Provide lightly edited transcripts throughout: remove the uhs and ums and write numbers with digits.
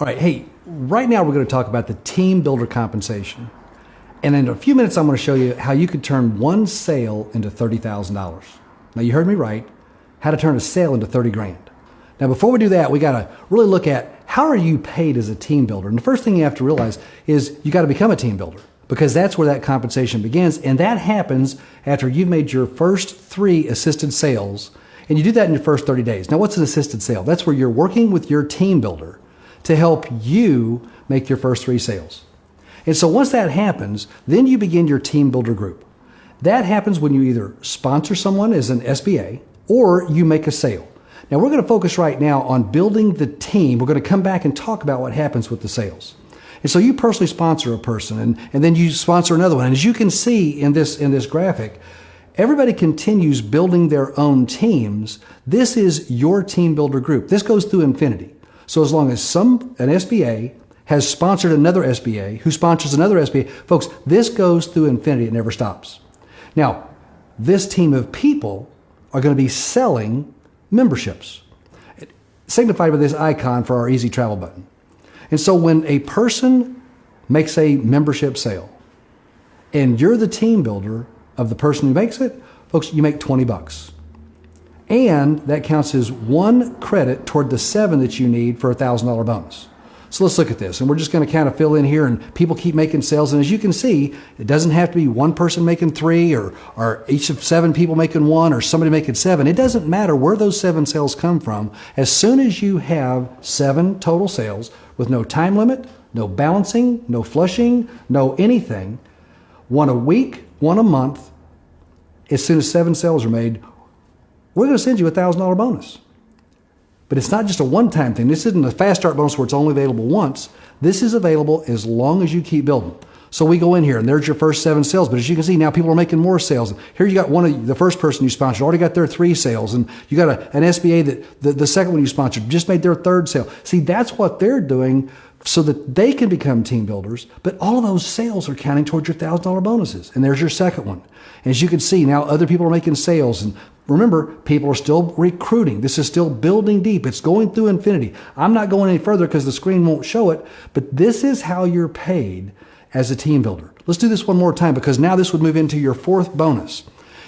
All right, hey, right now we're going to talk about the team builder compensation. And in a few minutes, I'm going to show you how you could turn one sale into $30,000. Now, you heard me right, how to turn a sale into 30 grand. Now, before we do that, we got to really look at how are you paid as a team builder? And the first thing you have to realize is you got to become a team builder, because that's where that compensation begins. And that happens after you've made your first 3 assisted sales, and you do that in your first 30 days. Now, what's an assisted sale? That's where you're working with your team builder to help you make your first 3 sales. And so once that happens, then you begin your team builder group. That happens when you either sponsor someone as an SBA or you make a sale. Now, we're going to focus right now on building the team. We're going to come back and talk about what happens with the sales. And so you personally sponsor a person, and then you sponsor another one. And as you can see in this graphic, everybody continues building their own teams. This is your team builder group. This goes through infinity. So as long as an SBA has sponsored another SBA, who sponsors another SBA, folks, this goes through infinity. It never stops. Now, this team of people are going to be selling memberships, signified by this icon for our easy travel button. And so when a person makes a membership sale and you're the team builder of the person who makes it, folks, you make 20 bucks. And that counts as 1 credit toward the 7 that you need for a $1,000 bonus. So let's look at this, and we're just going to kind of fill in here, and people keep making sales. And as you can see, it doesn't have to be one person making 3 or each of 7 people making 1 or somebody making 7. It doesn't matter where those 7 sales come from. As soon as you have 7 total sales with no time limit, no balancing, no flushing, no anything, 1 a week, 1 a month, as soon as 7 sales are made, we're going to send you a $1,000 bonus. But it's not just a one-time thing. This isn't a fast start bonus where it's only available once. This is available as long as you keep building. So we go in here, and there's your first 7 sales. But as you can see, now people are making more sales. Here you got the first person you sponsored already got their 3 sales. And you got an SBA that the second one you sponsored just made their 3rd sale. See, that's what they're doing so that they can become team builders. But all of those sales are counting towards your $1,000 bonuses. And there's your second one. And as you can see, now other people are making sales. And remember, people are still recruiting. This is still building deep. It's going through infinity. I'm not going any further because the screen won't show it, but this is how you're paid as a team builder. Let's do this one more time, because now this would move into your 4th bonus.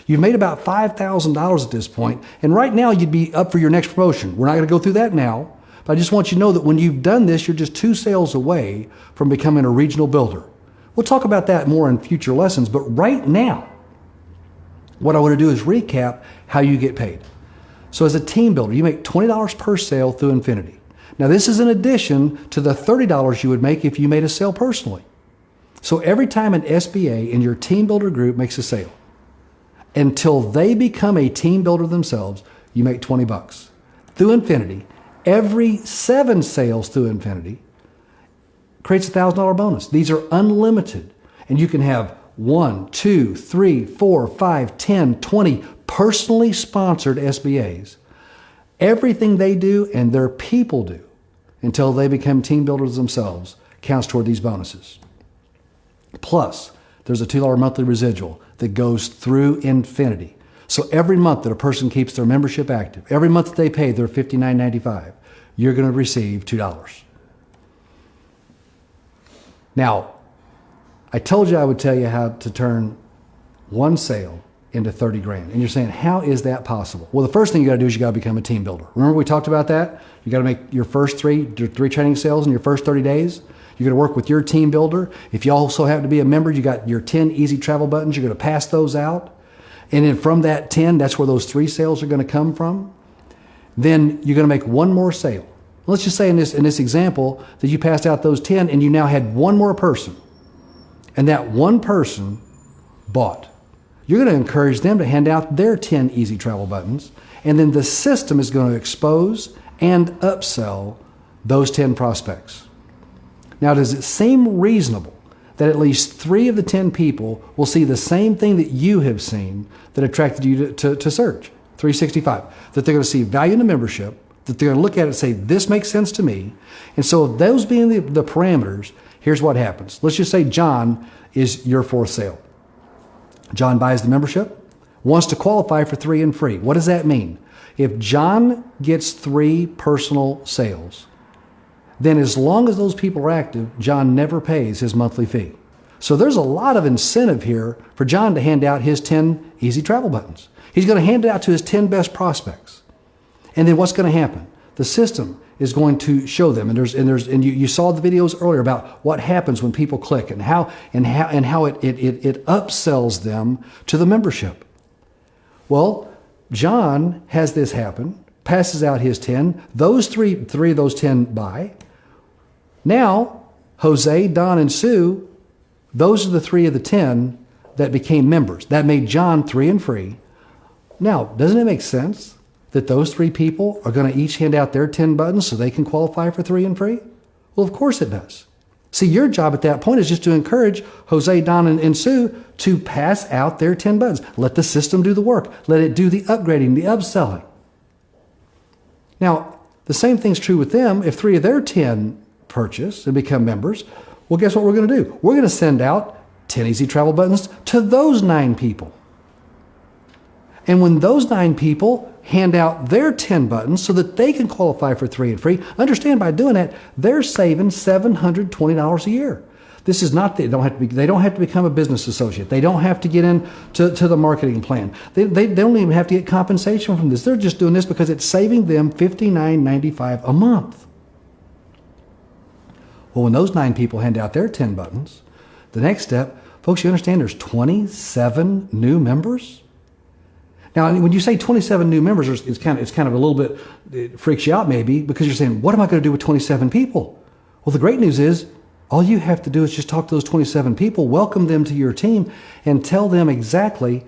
You've made about $5,000 at this point, and right now you'd be up for your next promotion. We're not going to go through that now, but I just want you to know that when you've done this, you're just 2 sales away from becoming a regional builder. We'll talk about that more in future lessons, but right now, what I want to do is recap how you get paid. So as a team builder, you make $20 per sale through infinity. Now, this is in addition to the $30 you would make if you made a sale personally. So every time an SBA in your team builder group makes a sale, until they become a team builder themselves, you make 20 bucks. Through infinity, every 7 sales through infinity creates a $1,000 bonus. These are unlimited, and you can have 1, 2, 3, 4, 5, 10, 20 personally sponsored SBAs. Everything they do and their people do until they become team builders themselves counts toward these bonuses. Plus, there's a $2 monthly residual that goes through infinity. So every month that a person keeps their membership active, every month that they pay their $59.95, you're going to receive $2. Now, I told you I would tell you how to turn one sale into 30 grand. And you're saying, how is that possible? Well, the first thing you got to do is you got to become a team builder. Remember we talked about that? You got to make your first 3 training sales in your first 30 days. You're going to work with your team builder. If you also happen to be a member, you got your 10 easy travel buttons. You're going to pass those out. And then from that 10, that's where those 3 sales are going to come from. Then you're going to make 1 more sale. Let's just say in this example that you passed out those 10 and you now had 1 more person. And that 1 person bought. You're going to encourage them to hand out their 10 easy travel buttons. And then the system is going to expose and upsell those 10 prospects. Now, does it seem reasonable that at least 3 of the 10 people will see the same thing that you have seen that attracted you to search? 365. That they're going to see value in the membership, that they're going to look at it and say, this makes sense to me. And so those being the parameters, here's what happens. Let's just say John is your 4th sale. John buys the membership, wants to qualify for 3 and free. What does that mean? If John gets 3 personal sales, then as long as those people are active, John never pays his monthly fee. So there's a lot of incentive here for John to hand out his 10 easy travel buttons. He's going to hand it out to his 10 best prospects. And then what's going to happen? The system is going to show them. And you saw the videos earlier about what happens when people click and how it upsells them to the membership. Well, John has this happen, passes out his 10. Those three of those 10 buy. Now, Jose, Don, and Sue, those are the 3 of the 10 that became members. That made John 3 and free. Now, doesn't it make sense that those 3 people are going to each hand out their 10 buttons so they can qualify for 3 and free? Well, of course it does. See, your job at that point is just to encourage Jose, Don, and Sue to pass out their 10 buttons. Let the system do the work. Let it do the upgrading, the upselling. Now, the same thing's true with them. If 3 of their 10 purchase and become members, well, guess what we're going to do? We're going to send out 10 easy travel buttons to those 9 people. And when those 9 people hand out their 10 buttons so that they can qualify for 3 and free, understand by doing that, they're saving $720 a year. This is not, they don't have to become a business associate. They don't have to get into the marketing plan. They don't even have to get compensation from this. They're just doing this because it's saving them $59.95 a month. Well, when those 9 people hand out their 10 buttons, the next step, folks, you understand there's 27 new members? Now, when you say 27 new members, it's kind of a little bit, it freaks you out maybe, because you're saying, what am I going to do with 27 people? Well, the great news is, all you have to do is just talk to those 27 people, welcome them to your team, and tell them exactly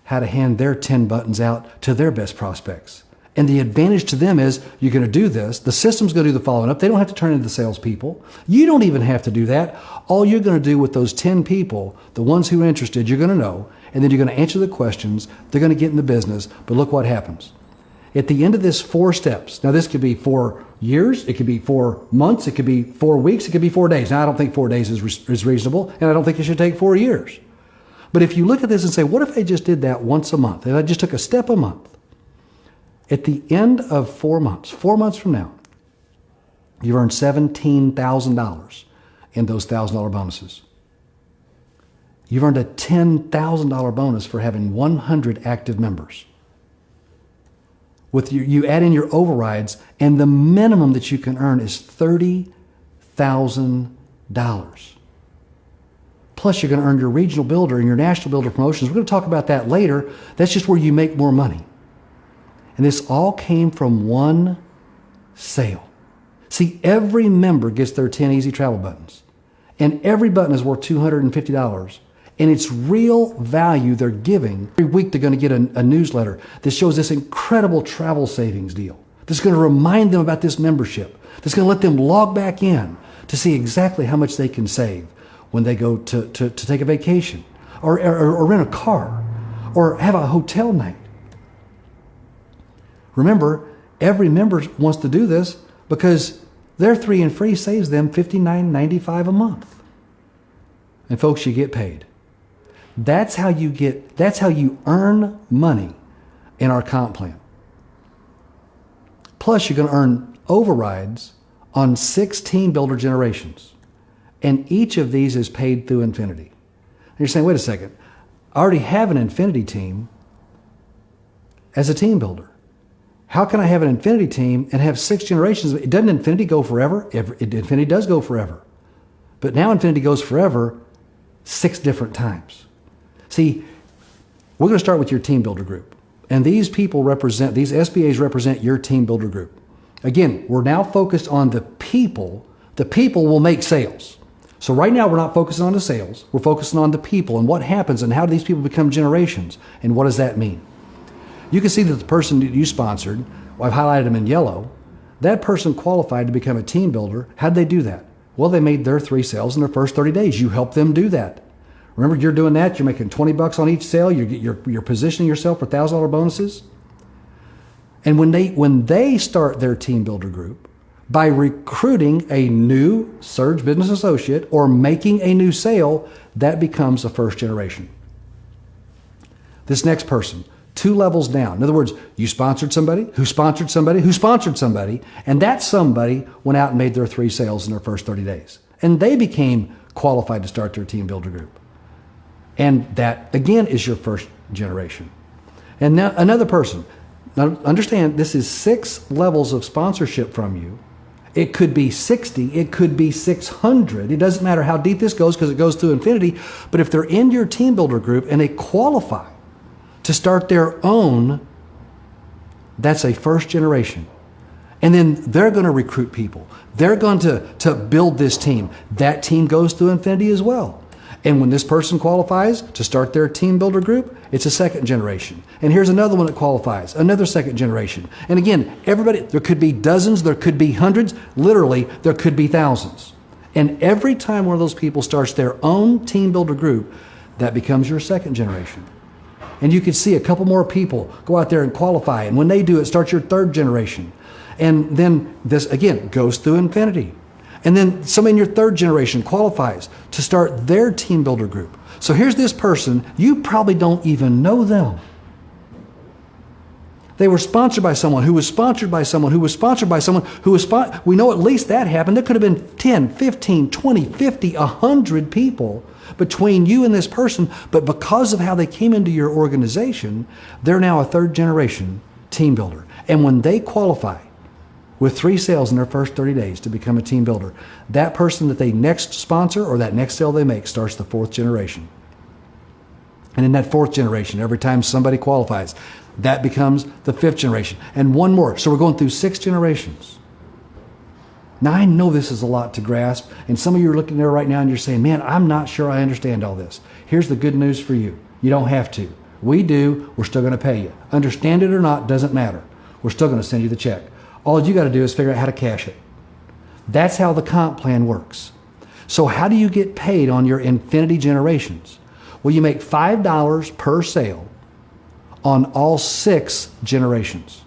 how to hand their 10 buttons out to their best prospects. And the advantage to them is you're going to do this. The system's going to do the following up. They don't have to turn into the salespeople. You don't even have to do that. All you're going to do with those 10 people, the ones who are interested, you're going to know, and then you're going to answer the questions. They're going to get in the business. But look what happens. At the end of this 4 steps, now this could be 4 years, it could be 4 months, it could be 4 weeks, it could be 4 days. Now, I don't think 4 days is reasonable, and I don't think it should take 4 years. But if you look at this and say, what if I just did that once a month, and I just took a step a month? At the end of 4 months from now, you've earned $17,000 in those $1,000 bonuses. You've earned a $10,000 bonus for having 100 active members. You add in your overrides, and the minimum that you can earn is $30,000. Plus, you're going to earn your regional builder and your national builder promotions. We're going to talk about that later. That's just where you make more money. And this all came from one sale. See, every member gets their 10 easy travel buttons. And every button is worth $250. And it's real value they're giving. Every week they're going to get a newsletter that shows this incredible travel savings deal. That's going to remind them about this membership. That's going to let them log back in to see exactly how much they can save when they go to take a vacation or rent a car or have a hotel night. Remember, every member wants to do this because their 3 and free saves them $59.95 a month. And folks, you get paid. That's how you earn money in our comp plan. Plus, you're going to earn overrides on 6 team builder generations. And each of these is paid through Infinity. And you're saying, wait a second, I already have an Infinity team as a team builder. How can I have an Infinity team and have 6 generations? Doesn't Infinity go forever? Infinity does go forever. But now Infinity goes forever 6 different times. See, we're going to start with your team builder group. And these SBAs represent your team builder group. Again, we're now focused on the people. The people will make sales. So right now we're not focusing on the sales. We're focusing on the people and what happens and how do these people become generations and what does that mean? You can see that the person that you sponsored, I've highlighted them in yellow, that person qualified to become a team builder. How'd they do that? Well, they made their 3 sales in their first 30 days. You helped them do that. Remember, you're doing that. You're making $20 on each sale. You're positioning yourself for $1,000 bonuses. And when they start their team builder group, by recruiting a new Surge business associate or making a new sale, that becomes a first generation. This next person, 2 levels down. In other words, you sponsored somebody, who sponsored somebody, who sponsored somebody, and that somebody went out and made their 3 sales in their first 30 days. And they became qualified to start their team builder group. And that, again, is your first generation. And now another person. Now, understand, this is 6 levels of sponsorship from you. It could be 60, it could be 600. It doesn't matter how deep this goes because it goes through infinity. But if they're in your team builder group and they qualify to start their own, that's a first generation. And then they're going to recruit people. They're going to build this team. That team goes through infinity as well. And when this person qualifies to start their team builder group, it's a second generation. And here's another one that qualifies, another second generation. And again, everybody, there could be dozens, there could be hundreds, literally, there could be thousands. And every time one of those people starts their own team builder group, that becomes your second generation. And you can see a couple more people go out there and qualify. And when they do, it starts your third generation. And then this, again, goes through infinity. And then somebody in your third generation qualifies to start their team builder group. So here's this person, you probably don't even know them. They were sponsored by someone who was sponsored by someone who was sponsored by someone who was sponsored. We know at least that happened. There could have been 10, 15, 20, 50, 100 people between you and this person. But because of how they came into your organization, they're now a third generation team builder. And when they qualify with 3 sales in their first 30 days to become a team builder, that person that they next sponsor or that next sale they make starts the 4th generation. And in that 4th generation, every time somebody qualifies, that becomes the 5th generation. And one more. So we're going through 6 generations. Now, I know this is a lot to grasp. And some of you are looking there right now and you're saying, man, I'm not sure I understand all this. Here's the good news for you. You don't have to. We do. We're still going to pay you. Understand it or not, doesn't matter. We're still going to send you the check. All you got to do is figure out how to cash it. That's how the comp plan works. So how do you get paid on your infinity generations? Well, you make $5 per sale on all 6 generations.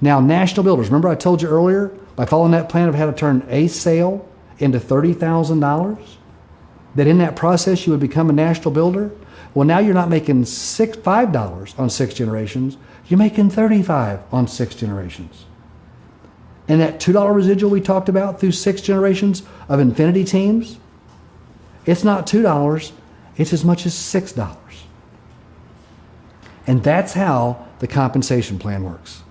Now, national builders, remember I told you earlier, by following that plan of how to turn a sale into $30,000, that in that process you would become a national builder? Well, now you're not making $5 on 6 generations, you're making $35 on 6 generations. And that $2 residual we talked about through 6 generations of infinity teams, it's not $2, it's as much as $6. And that's how the compensation plan works.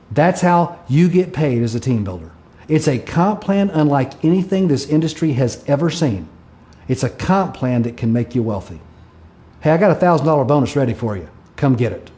That's how you get paid as a team builder. It's a comp plan unlike anything this industry has ever seen. It's a comp plan that can make you wealthy. Hey, I got a $1,000 bonus ready for you. Come get it.